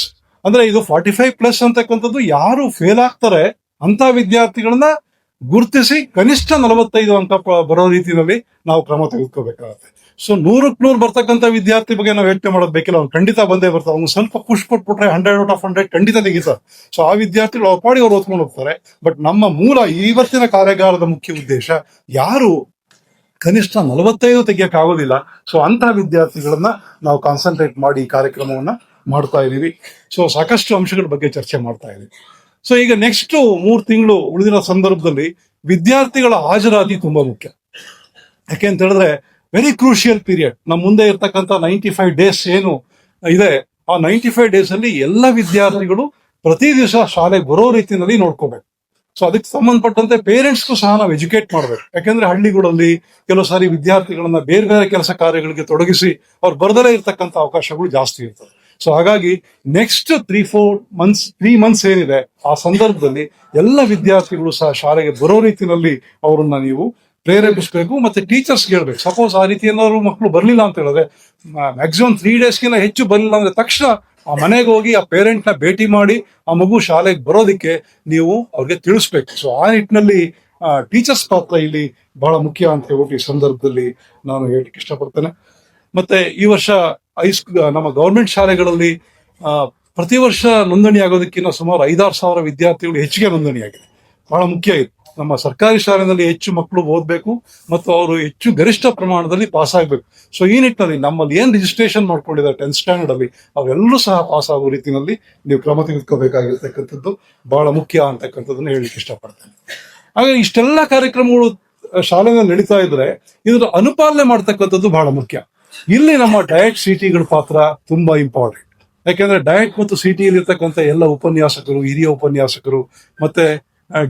ಅಂದ್ರೆ ಇದು 45+ ಅಂತಕ್ಕಂಥದ್ದು ಯಾರು ಫೇಲ್ ಆಗ್ತಾರೆ ಅಂತ ವಿದ್ಯಾರ್ಥಿಗಳನ್ನ ಗುರುತಿಸಿ ಕನಿಷ್ಠ 45 ಅಂಕ ಬರೋ ರೀತಿಯಲ್ಲಿ ನಾವು ಕ್ರಮ ತೆಗೆದುಕೋಬೇಕಾಗುತ್ತೆ. ಸೊ 100ಕ್ಕೆ 100 ಬರ್ತಕ್ಕಂಥ ವಿದ್ಯಾರ್ಥಿ ಬಗ್ಗೆ ನಾವು ಯೋಚನೆ ಮಾಡೋದು ಬೇಕಿಲ್ಲ. ಅವ್ನು ಖಂಡಿತ ಬಂದೇ ಬರ್ತಾರೆ. ಅವ್ನು ಸ್ವಲ್ಪ ಪುಷ್ ಕೊಟ್ಬಿಟ್ರೆ 100/100 ಖಂಡಿತ ತೆಗಿತಾರೆ. ಸೊ ಆ ವಿದ್ಯಾರ್ಥಿಗಳು ಅವ್ರ ಪಾಡಿ ಅವ್ರು ಓದ್ಕೊಂಡು ಹೋಗ್ತಾರೆ. ಬಟ್ ನಮ್ಮ ಮೂಲ ಇವತ್ತಿನ ಕಾರ್ಯಾಗಾರದ ಮುಖ್ಯ ಉದ್ದೇಶ ಯಾರು ಕನಿಷ್ಠ 45 ತೆಗಿಯಕ್ಕಾಗೋದಿಲ್ಲ, ಸೊ ಅಂತಹ ವಿದ್ಯಾರ್ಥಿಗಳನ್ನ ನಾವು ಕಾನ್ಸಂಟ್ರೇಟ್ ಮಾಡಿ ಈ ಕಾರ್ಯಕ್ರಮವನ್ನ ಮಾಡ್ತಾ ಇದೀವಿ. ಸೊ ಸಾಕಷ್ಟು ಅಂಶಗಳ ಬಗ್ಗೆ ಚರ್ಚೆ ಮಾಡ್ತಾ ಇದೀವಿ. ಸೊ ಈಗ ನೆಕ್ಸ್ಟ್ 3 ತಿಂಗಳು ಉಳಿದಿರೋ ಸಂದರ್ಭದಲ್ಲಿ ವಿದ್ಯಾರ್ಥಿಗಳ ಹಾಜರಾತಿ ತುಂಬಾ ಮುಖ್ಯ. ಯಾಕೆ ಅಂತ ಹೇಳಿದ್ರೆ ವೆರಿ ಕ್ರೂಷಿಯಲ್ ಪೀರಿಯಡ್. ನಮ್ಮ ಮುಂದೆ ಇರ್ತಕ್ಕಂಥ 95 ಡೇಸ್ ಏನು ಇದೆ, ಆ 95 ಡೇಸ್ ಅಲ್ಲಿ ಎಲ್ಲ ವಿದ್ಯಾರ್ಥಿಗಳು ಪ್ರತಿ ದಿವಸ ಶಾಲೆಗೆ ಬರೋ ರೀತಿಯಲ್ಲಿ ನೋಡ್ಕೋಬೇಕು. ಸೊ ಅದಕ್ಕೆ ಸಂಬಂಧಪಟ್ಟಂತೆ ಪೇರೆಂಟ್ಸ್ಗೂ ಸಹ ನಾವು ಎಜುಕೇಟ್ ಮಾಡ್ಬೇಕು. ಯಾಕಂದ್ರೆ ಹಳ್ಳಿಗಳಲ್ಲಿ ಕೆಲವು ಸಾರಿ ವಿದ್ಯಾರ್ಥಿಗಳನ್ನ ಬೇರೆ ಬೇರೆ ಕೆಲಸ ಕಾರ್ಯಗಳಿಗೆ ತೊಡಗಿಸಿ ಅವ್ರು ಬರ್ದಲೇ ಇರ್ತಕ್ಕಂಥ ಅವಕಾಶಗಳು ಜಾಸ್ತಿ ಇರ್ತವೆ. ಸೊ ಹಾಗಾಗಿ ನೆಕ್ಸ್ಟ್ 3 ಮಂತ್ಸ್ ಏನಿದೆ ಆ ಸಂದರ್ಭದಲ್ಲಿ ಎಲ್ಲ ವಿದ್ಯಾರ್ಥಿಗಳು ಸಹ ಶಾಲೆಗೆ ಬರೋ ರೀತಿಯಲ್ಲಿ ಅವರನ್ನ ನೀವು ಪ್ರೇರೇಪಿಸಬೇಕು. ಮತ್ತೆ ಟೀಚರ್ಸ್ ಹೇಳ್ಬೇಕು, ಸಪೋಸ್ ಆ ರೀತಿ ಏನಾದ್ರು ಮಕ್ಕಳು ಬರ್ಲಿಲ್ಲ ಅಂತ ಹೇಳಿದ್ರೆ ಮ್ಯಾಕ್ಸಿಮಮ್ 3 ಡೇಸ್ಗಿಂತ ಹೆಚ್ಚು ಬರ್ಲಿಲ್ಲ ಅಂದ್ರೆ ತಕ್ಷಣ ಆ ಮನೆಗೆ ಹೋಗಿ ಆ ಪೇರೆಂಟ್ ನ ಭೇಟಿ ಮಾಡಿ ಆ ಮಗು ಶಾಲೆಗೆ ಬರೋದಕ್ಕೆ ನೀವು ಅವ್ರಿಗೆ ತಿಳಿಸ್ಬೇಕು. ಸೊ ಆ ನಿಟ್ಟಿನಲ್ಲಿ ಟೀಚರ್ಸ್ ಪಾತ್ರ ಇಲ್ಲಿ ಬಹಳ ಮುಖ್ಯ ಅಂತ ಹೇಳ್ಬಿಟ್ಟು ಈ ಸಂದರ್ಭದಲ್ಲಿ ನಾನು ಹೇಳಲಿಕ್ಕೆ ಇಷ್ಟಪಡ್ತೇನೆ. ಮತ್ತೆ ಈ ವರ್ಷ ನಮ್ಮ ಗವರ್ಮೆಂಟ್ ಶಾಲೆಗಳಲ್ಲಿ ಪ್ರತಿ ವರ್ಷ ನೋಂದಣಿ ಆಗೋದಕ್ಕಿಂತ ಸುಮಾರು 5-6 ಸಾವಿರ ವಿದ್ಯಾರ್ಥಿಗಳು ಹೆಚ್ಚಿಗೆ ನೋಂದಣಿಯಾಗಿದೆ. ಬಹಳ ಮುಖ್ಯ ಇದು. ನಮ್ಮ ಸರ್ಕಾರಿ ಶಾಲೆಯಲ್ಲಿ ಹೆಚ್ಚು ಮಕ್ಕಳು ಓದಬೇಕು ಮತ್ತು ಅವರು ಹೆಚ್ಚು ಗರಿಷ್ಠ ಪ್ರಮಾಣದಲ್ಲಿ ಪಾಸ್ ಆಗಬೇಕು. ಸೊ ಈ ನಿಟ್ಟಿನಲ್ಲಿ ನಮ್ಮಲ್ಲಿ ಏನ್ ರಿಜಿಸ್ಟ್ರೇಷನ್ ಮಾಡ್ಕೊಂಡಿದ್ದಾರೆ 10th ಸ್ಟ್ಯಾಂಡರ್ಡ್ ಅಲ್ಲಿ ಅವೆಲ್ಲರೂ ಸಹ ಪಾಸ್ ಆಗೋ ರೀತಿಯಲ್ಲಿ ನೀವು ಕ್ರಮ ತೆಗೆದುಕೋಬೇಕಾಗಿರ್ತಕ್ಕಂಥದ್ದು ಬಹಳ ಮುಖ್ಯ ಅಂತಕ್ಕಂಥದ್ದನ್ನ ಹೇಳಲಿಕ್ಕೆ ಇಷ್ಟಪಡ್ತೇನೆ. ಹಾಗೆ ಇಷ್ಟೆಲ್ಲ ಕಾರ್ಯಕ್ರಮಗಳು ಶಾಲೆಯಲ್ಲಿ ನಡೀತಾ ಇದ್ರೆ ಇದರ ಅನುಪಾಲನೆ ಮಾಡ್ತಕ್ಕಂಥದ್ದು ಬಹಳ ಮುಖ್ಯ. ಇಲ್ಲಿ ನಮ್ಮ ಡಯಟ್ ಸಿಟಿಗಳ ಪಾತ್ರ ತುಂಬಾ ಇಂಪಾರ್ಟೆಂಟ್. ಯಾಕೆಂದ್ರೆ ಡಯಟ್ ಮತ್ತು ಸಿಟಿಯಲ್ಲಿ ಇರ್ತಕ್ಕಂಥ ಎಲ್ಲ ಉಪನ್ಯಾಸಕರು, ಹಿರಿಯ ಉಪನ್ಯಾಸಕರು, ಮತ್ತೆ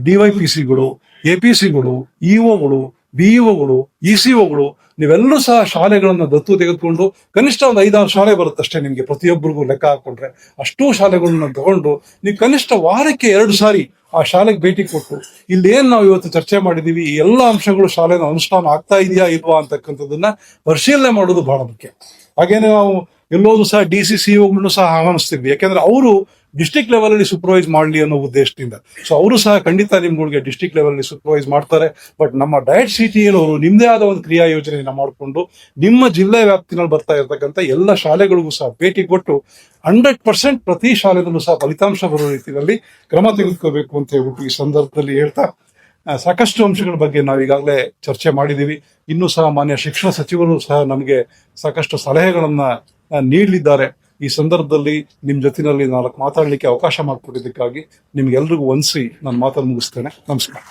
DYPCಗಳು, APCಗಳು, EOಗಳು, BEOಗಳು, ECOಗಳು ನೀವೆಲ್ಲರೂ ಸಹ ಶಾಲೆಗಳನ್ನ ದತ್ತು ತೆಗೆದುಕೊಂಡು ಕನಿಷ್ಠ ಒಂದು 5-6 ಶಾಲೆ ಬರುತ್ತಷ್ಟೇ ನಿಮ್ಗೆ, ಪ್ರತಿಯೊಬ್ಬರಿಗೂ ಲೆಕ್ಕ ಹಾಕೊಂಡ್ರೆ ಅಷ್ಟೂ ಶಾಲೆಗಳನ್ನ ತಗೊಂಡು ನೀವು ಕನಿಷ್ಠ ವಾರಕ್ಕೆ 2 ಸಾರಿ ಆ ಶಾಲೆಗೆ ಭೇಟಿ ಕೊಟ್ಟು ಇಲ್ಲೇನ್ ನಾವು ಇವತ್ತು ಚರ್ಚೆ ಮಾಡಿದೀವಿ ಈ ಎಲ್ಲ ಅಂಶಗಳು ಶಾಲೆನ ಅನುಷ್ಠಾನ ಆಗ್ತಾ ಇದೆಯಾ ಇಲ್ವಾ ಅಂತಕ್ಕಂಥದ್ದನ್ನ ಪರಿಶೀಲನೆ ಮಾಡೋದು ಬಹಳ ಮುಖ್ಯ. ಹಾಗೇನೆ ನಾವು ಎಲ್ಲೋದು ಸಹ DCCOಗಳನ್ನು ಸಹ ಆಹ್ವಾನಿಸ್ತಿದ್ವಿ. ಯಾಕೆಂದ್ರೆ ಅವರು ಡಿಸ್ಟ್ರಿಕ್ಟ್ ಲೆವೆಲ್ ಅಲ್ಲಿ ಸೂಪರ್ವೈಸ್ ಮಾಡಲಿ ಅನ್ನೋ ಉದ್ದೇಶದಿಂದ. ಸೊ ಅವರು ಸಹ ಖಂಡಿತ ನಿಮ್ಗಳಿಗೆ ಡಿಸ್ಟ್ರಿಕ್ಟ್ ಲೆವೆಲ್ ಅಲ್ಲಿ ಸೂಪರ್ವೈಸ್ ಮಾಡ್ತಾರೆ. ಬಟ್ ನಮ್ಮ ಡಯಟ್ ಸಿಟಿಯಲ್ಲಿ ಅವರು ನಿಮ್ದೇ ಆದ ಒಂದು ಕ್ರಿಯಾ ಯೋಜನೆಯನ್ನ ಮಾಡಿಕೊಂಡು ನಿಮ್ಮ ಜಿಲ್ಲೆ ವ್ಯಾಪ್ತಿನಲ್ಲಿ ಬರ್ತಾ ಇರತಕ್ಕಂಥ ಎಲ್ಲ ಶಾಲೆಗಳಿಗೂ ಸಹ ಭೇಟಿ ಕೊಟ್ಟು 100% ಪ್ರತಿ ಶಾಲೆಗಳಲ್ಲೂ ಸಹ ಫಲಿತಾಂಶ ಬರೋ ರೀತಿಯಲ್ಲಿ ಕ್ರಮ ತೆಗೆದುಕೋಬೇಕು ಅಂತ ಹೇಳ್ಬಿಟ್ಟು ಈ ಸಂದರ್ಭದಲ್ಲಿ ಹೇಳ್ತಾ ಸಾಕಷ್ಟು ಅಂಶಗಳ ಬಗ್ಗೆ ನಾವು ಈಗಾಗಲೇ ಚರ್ಚೆ ಮಾಡಿದ್ದೀವಿ. ಇನ್ನೂ ಸಹ ಮಾನ್ಯ ಶಿಕ್ಷಣ ಸಚಿವರು ಸಹ ನಮಗೆ ಸಾಕಷ್ಟು ಸಲಹೆಗಳನ್ನ ನೀಡಲಿದ್ದಾರೆ. ಈ ಸಂದರ್ಭದಲ್ಲಿ ನಿಮ್ ಜೊತೆನಲ್ಲಿ 4 ಮಾತಾಡಲಿಕ್ಕೆ ಅವಕಾಶ ಮಾಡಿಕೊಟ್ಟಿದ್ದಕ್ಕಾಗಿ ನಿಮ್ಗೆಲ್ರಿಗೂ ವಂದಿಸಿ ನಾನು ಮಾತನ್ನು ಮುಗಿಸ್ತೇನೆ. ನಮಸ್ಕಾರ.